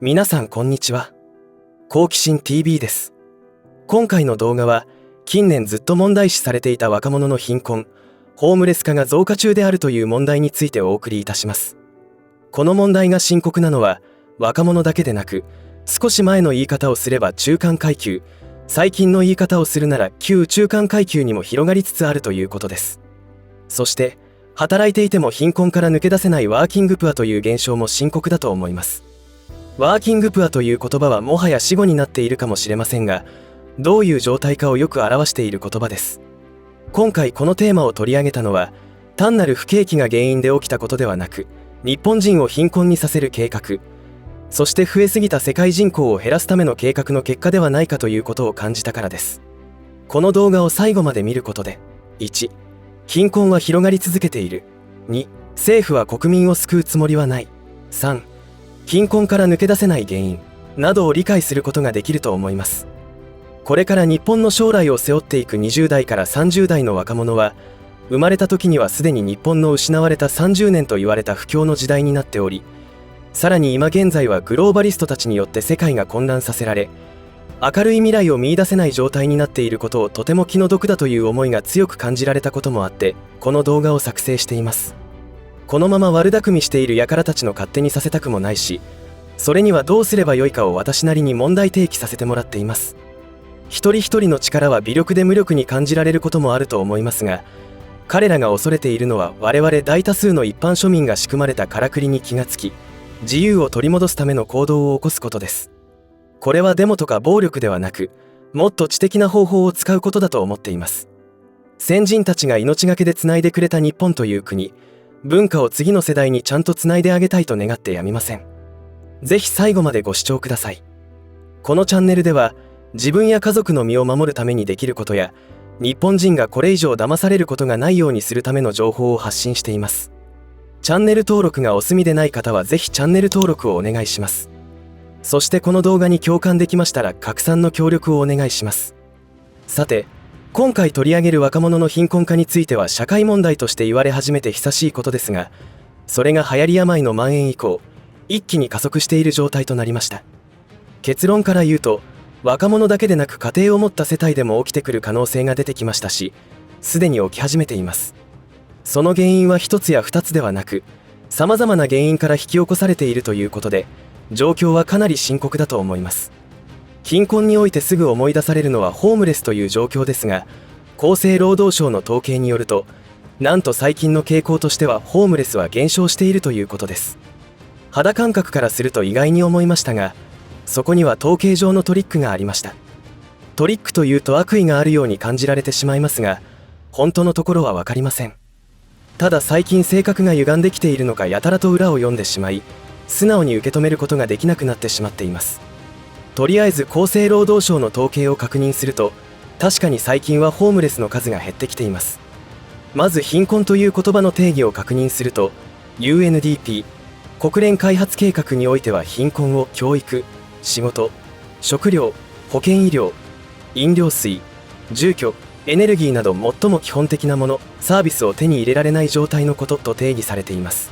皆さんこんにちは。好奇心 TV です。今回の動画は近年ずっと問題視されていた若者の貧困、ホームレス化が増加中であるという問題についてお送りいたします。この問題が深刻なのは若者だけでなく、少し前の言い方をすれば中間階級、最近の言い方をするなら旧中間階級にも広がりつつあるということです。そして働いていても貧困から抜け出せないワーキングプアという現象も深刻だと思います。ワーキングプアという言葉はもはや死語になっているかもしれませんが、どういう状態かをよく表している言葉です。今回このテーマを取り上げたのは、単なる不景気が原因で起きたことではなく、日本人を貧困にさせる計画、そして増えすぎた世界人口を減らすための計画の結果ではないかということを感じたからです。この動画を最後まで見ることで、1、貧困は広がり続けている。2、政府は国民を救うつもりはない。3、貧困から抜け出せない原因などを理解することができると思います。これから日本の将来を背負っていく20代から30代の若者は、生まれた時にはすでに日本の失われた30年と言われた不況の時代になっており、さらに今現在はグローバリストたちによって世界が混乱させられ、明るい未来を見出せない状態になっていることをとても気の毒だという思いが強く感じられたこともあって、この動画を作成しています。このまま悪巧みしている輩たちの勝手にさせたくもないし、それにはどうすればよいかを私なりに問題提起させてもらっています。一人一人の力は微力で無力に感じられることもあると思いますが、彼らが恐れているのは我々大多数の一般庶民が仕組まれたからくりに気がつき、自由を取り戻すための行動を起こすことです。これはデモとか暴力ではなく、もっと知的な方法を使うことだと思っています。先人たちが命がけでつないでくれた日本という国、文化を次の世代にちゃんとつないであげたいと願ってやみません。ぜひ最後までご視聴ください。このチャンネルでは、自分や家族の身を守るためにできることや、日本人がこれ以上騙されることがないようにするための情報を発信しています。チャンネル登録がお済みでない方はぜひチャンネル登録をお願いします。そしてこの動画に共感できましたら拡散の協力をお願いします。さて、今回取り上げる若者の貧困化については社会問題として言われ始めて久しいことですが、それが流行り病の蔓延以降、一気に加速している状態となりました。結論から言うと、若者だけでなく家庭を持った世帯でも起きてくる可能性が出てきましたし、すでに起き始めています。その原因は一つや二つではなく、様々な原因から引き起こされているということで、状況はかなり深刻だと思います。貧困においてすぐ思い出されるのはホームレスという状況ですが、厚生労働省の統計によると、なんと最近の傾向としてはホームレスは減少しているということです。肌感覚からすると意外に思いましたが、そこには統計上のトリックがありました。トリックというと悪意があるように感じられてしまいますが、本当のところは分かりません。ただ最近性格が歪んできているのかやたらと裏を読んでしまい、素直に受け止めることができなくなってしまっています。とりあえず厚生労働省の統計を確認すると、確かに最近はホームレスの数が減ってきています。まず貧困という言葉の定義を確認すると、 UNDP 国連開発計画においては貧困を教育、仕事、食料、保健医療、飲料水、住居、エネルギーなど最も基本的なもの、サービスを手に入れられない状態のことと定義されています。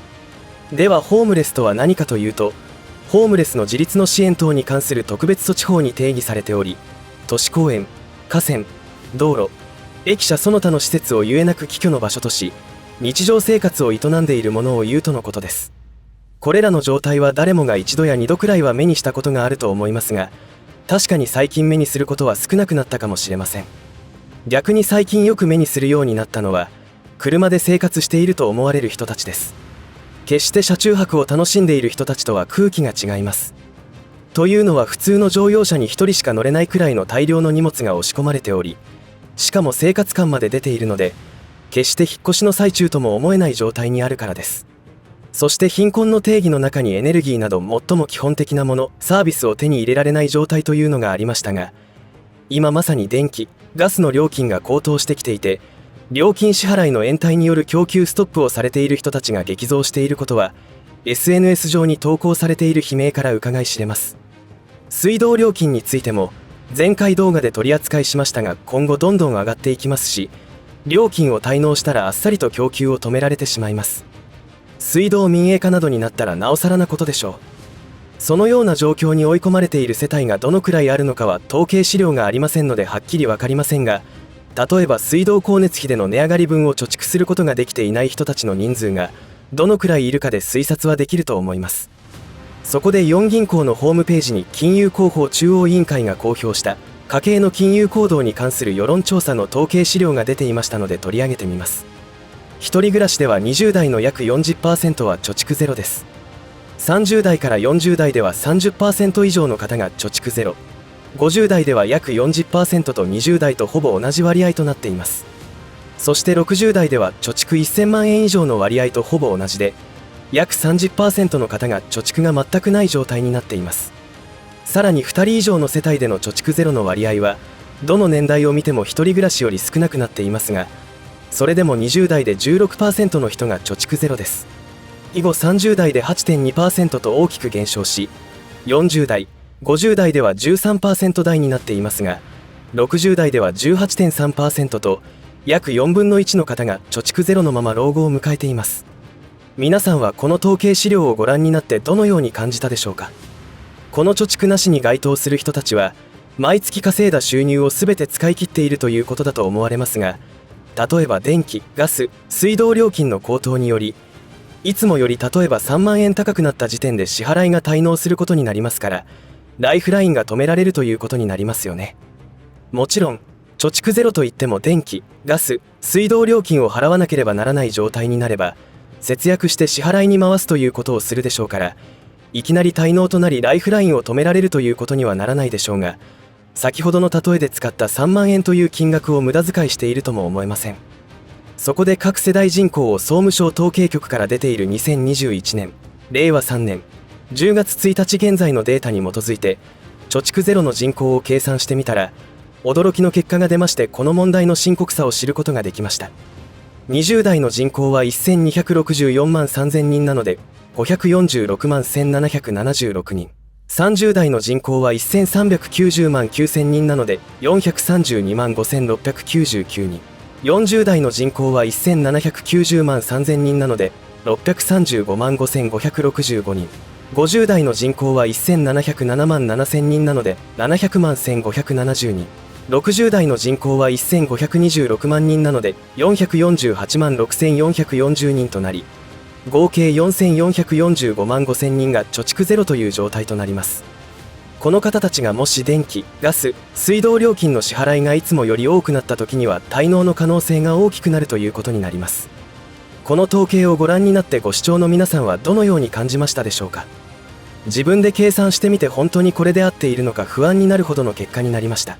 ではホームレスとは何かというと、ホームレスの自立の支援等に関する特別措置法に定義されており、都市公園、河川、道路、駅舎その他の施設をゆえなく帰居の場所とし、日常生活を営んでいるものを言うとのことです。これらの状態は誰もが一度や二度くらいは目にしたことがあると思いますが、確かに最近目にすることは少なくなったかもしれません。逆に最近よく目にするようになったのは、車で生活していると思われる人たちです。決して車中泊を楽しんでいる人たちとは空気が違います。というのは普通の乗用車に1人しか乗れないくらいの大量の荷物が押し込まれており、しかも生活感まで出ているので、決して引っ越しの最中とも思えない状態にあるからです。そして貧困の定義の中にエネルギーなど最も基本的なもの、サービスを手に入れられない状態というのがありましたが、今まさに電気、ガスの料金が高騰してきていて、料金支払いの延滞による供給ストップをされている人たちが激増していることは、 SNS 上に投稿されている悲鳴から伺い知れます。水道料金についても前回動画で取り扱いしましたが、今後どんどん上がっていきますし、料金を滞納したらあっさりと供給を止められてしまいます。水道民営化などになったらなおさらなことでしょう。そのような状況に追い込まれている世帯がどのくらいあるのかは統計資料がありませんのではっきり分かりませんが、例えば水道光熱費での値上がり分を貯蓄することができていない人たちの人数がどのくらいいるかで推察はできると思います。そこで4銀行のホームページに金融広報中央委員会が公表した家計の金融行動に関する世論調査の統計資料が出ていましたので取り上げてみます。一人暮らしでは20代の約 40% は貯蓄ゼロです。30代から40代では 30% 以上の方が貯蓄ゼロ、50代では約 40% と20代とほぼ同じ割合となっています。そして60代では貯蓄1000万円以上の割合とほぼ同じで、約 30% の方が貯蓄が全くない状態になっています。さらに2人以上の世帯での貯蓄ゼロの割合はどの年代を見ても一人暮らしより少なくなっていますが、それでも20代で 16% の人が貯蓄ゼロです。以後30代で 8.2% と大きく減少し、40代、50代では 13% 台になっていますが、60代では 18.3% と約4分の1の方が貯蓄ゼロのまま老後を迎えています。皆さんはこの統計資料をご覧になってどのように感じたでしょうか。この貯蓄なしに該当する人たちは毎月稼いだ収入を全て使い切っているということだと思われますが、例えば電気・ガス・水道料金の高騰により、いつもより例えば3万円高くなった時点で支払いが滞納することになりますから、ライフラインが止められるということになりますよね。もちろん貯蓄ゼロといっても電気・ガス・水道料金を払わなければならない状態になれば節約して支払いに回すということをするでしょうから、いきなり滞納となりライフラインを止められるということにはならないでしょうが、先ほどの例えで使った3万円という金額を無駄遣いしているとも思えません。そこで各世代人口を総務省統計局から出ている2021年令和3年10月1日現在のデータに基づいて貯蓄ゼロの人口を計算してみたら、驚きの結果が出まして、この問題の深刻さを知ることができました。20代の人口は1264万3000人なので546万1776人、30代の人口は1390万9000人なので432万5699人、40代の人口は1790万3000人なので635万5565人、50代の人口は1707万7000人なので700万1570人、60代の人口は1526万人なので448万6440人となり、合計4445万5000人が貯蓄ゼロという状態となります。この方たちがもし電気・ガス・水道料金の支払いがいつもより多くなった時には滞納の可能性が大きくなるということになります。この統計をご覧になってご視聴の皆さんはどのように感じましたでしょうか。自分で計算してみて本当にこれで合っているのか不安になるほどの結果になりました。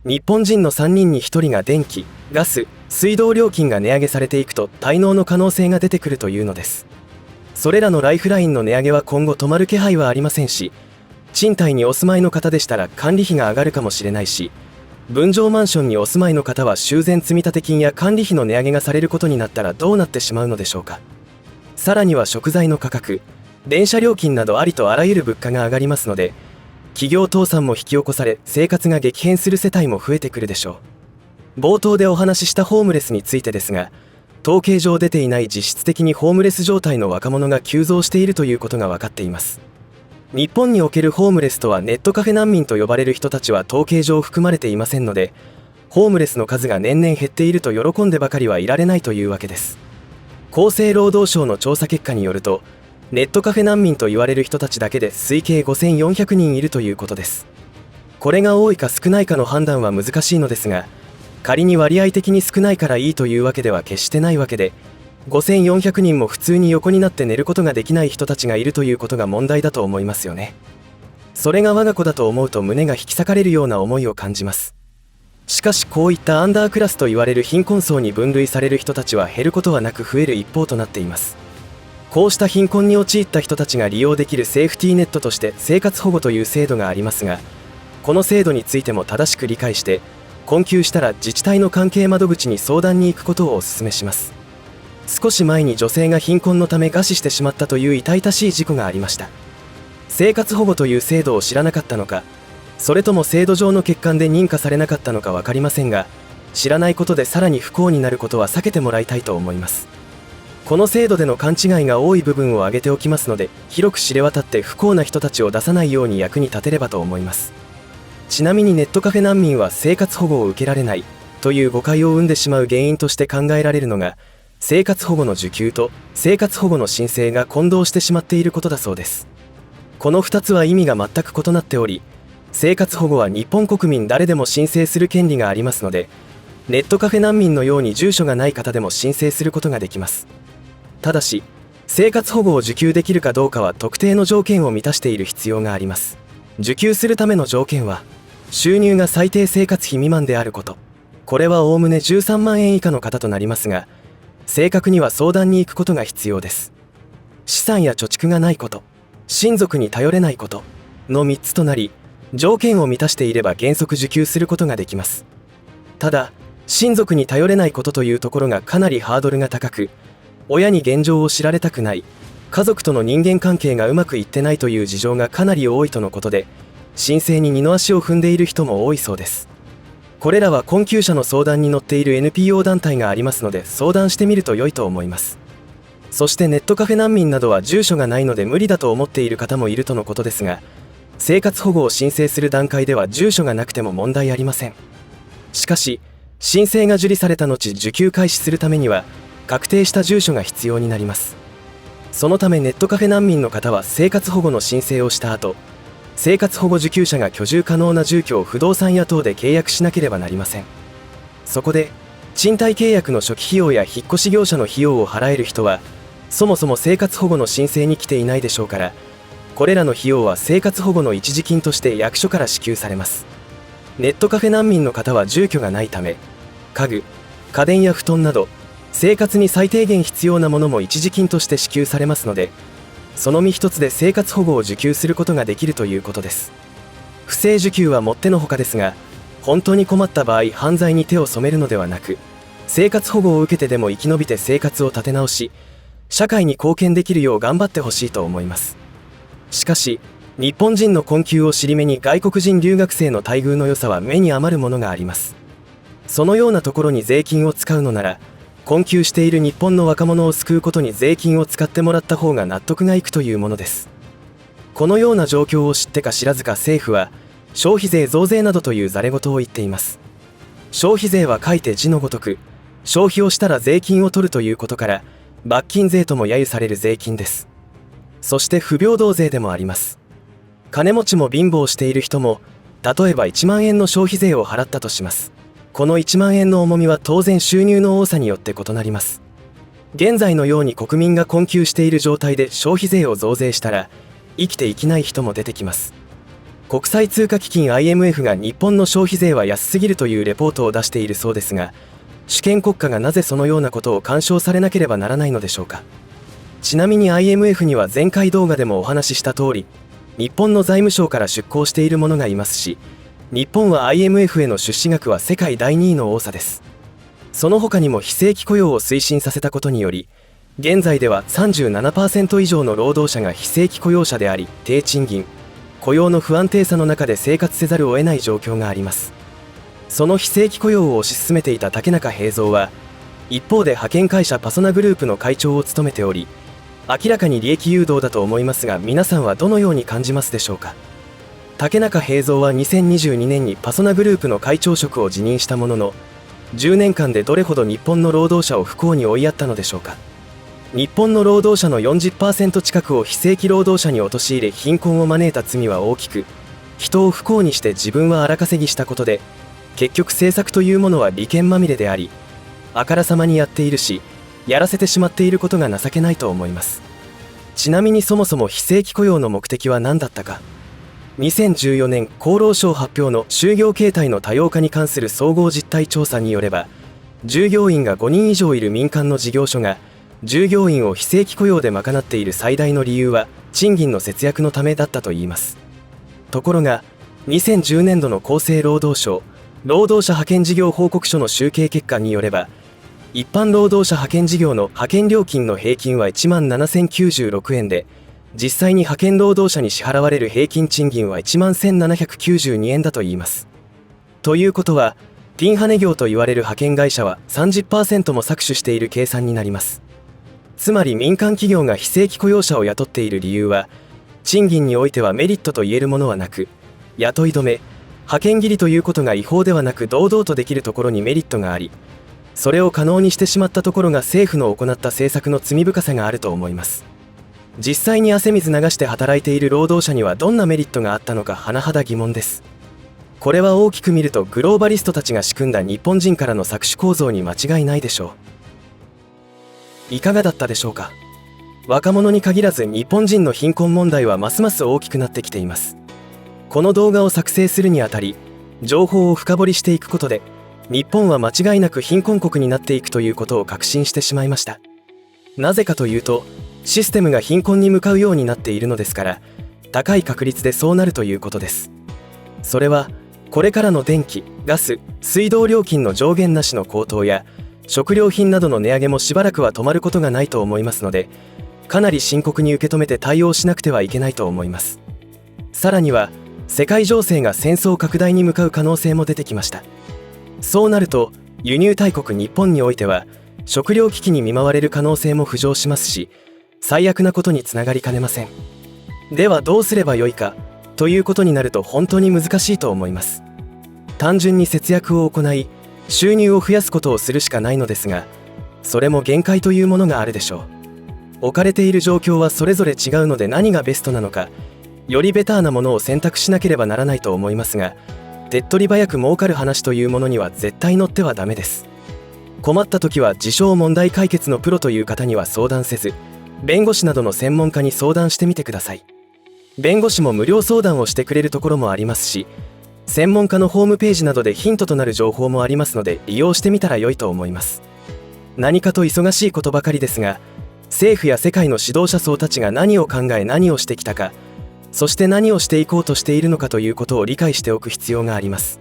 日本人の3人に1人が電気・ガス・水道料金が値上げされていくと滞納の可能性が出てくるというのです。それらのライフラインの値上げは今後止まる気配はありませんし、賃貸にお住まいの方でしたら管理費が上がるかもしれないし、分譲マンションにお住まいの方は修繕積立金や管理費の値上げがされることになったらどうなってしまうのでしょうか。さらには食材の価格、電車料金などありとあらゆる物価が上がりますので、企業倒産も引き起こされ生活が激変する世帯も増えてくるでしょう。冒頭でお話ししたホームレスについてですが、統計上出ていない実質的にホームレス状態の若者が急増しているということが分かっています。日本におけるホームレスとはネットカフェ難民と呼ばれる人たちは統計上含まれていませんので、ホームレスの数が年々減っていると喜んでばかりはいられないというわけです。厚生労働省の調査結果によると、ネットカフェ難民と言われる人たちだけで推計5400人いるということです。これが多いか少ないかの判断は難しいのですが、仮に割合的に少ないからいいというわけでは決してないわけで、5400人も普通に横になって寝ることができない人たちがいるということが問題だと思いますよね。それが我が子だと思うと胸が引き裂かれるような思いを感じます。しかしこういったアンダークラスと言われる貧困層に分類される人たちは減ることはなく増える一方となっています。こうした貧困に陥った人たちが利用できるセーフティーネットとして生活保護という制度がありますが、この制度についても正しく理解して困窮したら自治体の関係窓口に相談に行くことをお勧めします。少し前に女性が貧困のため餓死してしまったという痛々しい事故がありました。生活保護という制度を知らなかったのか、それとも制度上の欠陥で認可されなかったのか分かりませんが、知らないことでさらに不幸になることは避けてもらいたいと思います。この制度での勘違いが多い部分を挙げておきますので、広く知れ渡って不幸な人たちを出さないように役に立てればと思います。ちなみにネットカフェ難民は生活保護を受けられないという誤解を生んでしまう原因として考えられるのが、生活保護の受給と生活保護の申請が混同してしまっていることだそうです。この2つは意味が全く異なっており、生活保護は日本国民誰でも申請する権利がありますので、ネットカフェ難民のように住所がない方でも申請することができます。ただし、生活保護を受給できるかどうかは特定の条件を満たしている必要があります。受給するための条件は、収入が最低生活費未満であること。これはおおむね13万円以下の方となりますが、正確には相談に行くことが必要です。資産や貯蓄がないこと、親族に頼れないことの3つとなり、条件を満たしていれば原則受給することができます。ただ、親族に頼れないことというところがかなりハードルが高く、親に現状を知られたくない、家族との人間関係がうまくいってないという事情がかなり多いとのことで、申請に二の足を踏んでいる人も多いそうです。これらは困窮者の相談に乗っている NPO 団体がありますので、相談してみると良いと思います。そしてネットカフェ難民などは住所がないので無理だと思っている方もいるとのことですが、生活保護を申請する段階では住所がなくても問題ありません。しかし、申請が受理された後受給開始するためには確定した住所が必要になります。そのためネットカフェ難民の方は生活保護の申請をした後、生活保護受給者が居住可能な住居を不動産や等で契約しなければなりません。そこで賃貸契約の初期費用や引っ越し業者の費用を払える人はそもそも生活保護の申請に来ていないでしょうから、これらの費用は生活保護の一時金として役所から支給されます。ネットカフェ難民の方は住居がないため、家具、家電や布団など生活に最低限必要なものも一時金として支給されますので、その身一つで生活保護を受給することができるということです。不正受給はもってのほかですが、本当に困った場合犯罪に手を染めるのではなく、生活保護を受けてでも生き延びて生活を立て直し、社会に貢献できるよう頑張ってほしいと思います。しかし、日本人の困窮を尻目に外国人留学生の待遇の良さは目に余るものがあります。そのようなところに税金を使うのなら、困窮している日本の若者を救うことに税金を使ってもらった方が納得がいくというものです。このような状況を知ってか知らずか政府は消費税増税などというざれ言を言っています。消費税は書いて字のごとく、消費をしたら税金を取るということから罰金税とも揶揄される税金です。そして不平等税でもあります。金持ちも貧乏している人も例えば1万円の消費税を払ったとします。この1万円の重みは当然収入の多さによって異なります。現在のように国民が困窮している状態で消費税を増税したら生きていけない人も出てきます。国際通貨基金 IMF が日本の消費税は安すぎるというレポートを出しているそうですが、主権国家がなぜそのようなことを干渉されなければならないのでしょうか。ちなみに IMF には前回動画でもお話しした通り、日本の財務省から出向している者がいますし、日本は IMF への出資額は世界第2位の多さです。その他にも非正規雇用を推進させたことにより、現在では 37% 以上の労働者が非正規雇用者であり、低賃金、雇用の不安定さの中で生活せざるを得ない状況があります。その非正規雇用を推し進めていた竹中平蔵は、一方で派遣会社パソナグループの会長を務めており、明らかに利益誘導だと思いますが、皆さんはどのように感じますでしょうか。竹中平蔵は2022年にパソナグループの会長職を辞任したものの、10年間でどれほど日本の労働者を不幸に追いやったのでしょうか。日本の労働者の 40% 近くを非正規労働者に陥れ貧困を招いた罪は大きく、人を不幸にして自分は荒稼ぎしたことで、結局政策というものは利権まみれであり、あからさまにやっているし、やらせてしまっていることが情けないと思います。ちなみにそもそも非正規雇用の目的は何だったか。2014年厚労省発表の就業形態の多様化に関する総合実態調査によれば、従業員が5人以上いる民間の事業所が従業員を非正規雇用で賄っている最大の理由は賃金の節約のためだったといいます。ところが2010年度の厚生労働省労働者派遣事業報告書の集計結果によれば、一般労働者派遣事業の派遣料金の平均は1万7096円で、実際に派遣労働者に支払われる平均賃金は1万1792円だといいます。ということは、ピンハネ業と言われる派遣会社は 30% も搾取している計算になります。つまり民間企業が非正規雇用者を雇っている理由は、賃金においてはメリットと言えるものはなく、雇い止め、派遣切りということが違法ではなく堂々とできるところにメリットがあり、それを可能にしてしまったところが政府の行った政策の罪深さがあると思います。実際に汗水流して働いている労働者にはどんなメリットがあったのか甚だ疑問です。これは大きく見るとグローバリストたちが仕組んだ日本人からの搾取構造に間違いないでしょう。いかがだったでしょうか。若者に限らず日本人の貧困問題はますます大きくなってきています。この動画を作成するにあたり、情報を深掘りしていくことで、日本は間違いなく貧困国になっていくということを確信してしまいました。なぜかというと、システムが貧困に向かうようになっているのですから、高い確率でそうなるということです。それは、これからの電気、ガス、水道料金の上限なしの高騰や、食料品などの値上げもしばらくは止まることがないと思いますので、かなり深刻に受け止めて対応しなくてはいけないと思います。さらには、世界情勢が戦争拡大に向かう可能性も出てきました。そうなると、輸入大国日本においては、食料危機に見舞われる可能性も浮上しますし、最悪なことにつながりかねません。ではどうすればよいか、ということになると本当に難しいと思います。単純に節約を行い、収入を増やすことをするしかないのですが、それも限界というものがあるでしょう。置かれている状況はそれぞれ違うので何がベストなのか、よりベターなものを選択しなければならないと思いますが、手っ取り早く儲かる話というものには絶対乗ってはダメです。困った時は自称問題解決のプロという方には相談せず、弁護士などの専門家に相談してみてください。弁護士も無料相談をしてくれるところもありますし、専門家のホームページなどでヒントとなる情報もありますので利用してみたら良いと思います。何かと忙しいことばかりですが、政府や世界の指導者層たちが何を考え何をしてきたか、そして何をしていこうとしているのかということを理解しておく必要があります。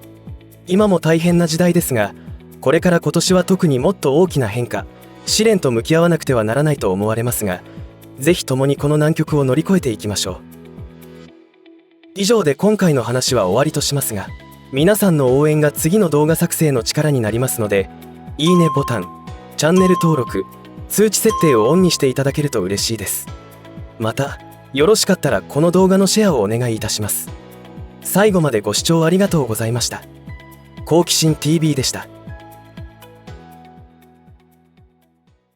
今も大変な時代ですが、これから今年は特にもっと大きな変化、試練と向き合わなくてはならないと思われますが、ぜひ共にこの難局を乗り越えていきましょう。以上で今回の話は終わりとしますが、皆さんの応援が次の動画作成の力になりますので、いいねボタン、チャンネル登録、通知設定をオンにしていただけると嬉しいです。また、よろしかったらこの動画のシェアをお願いいたします。最後までご視聴ありがとうございました。好奇心 TV でした。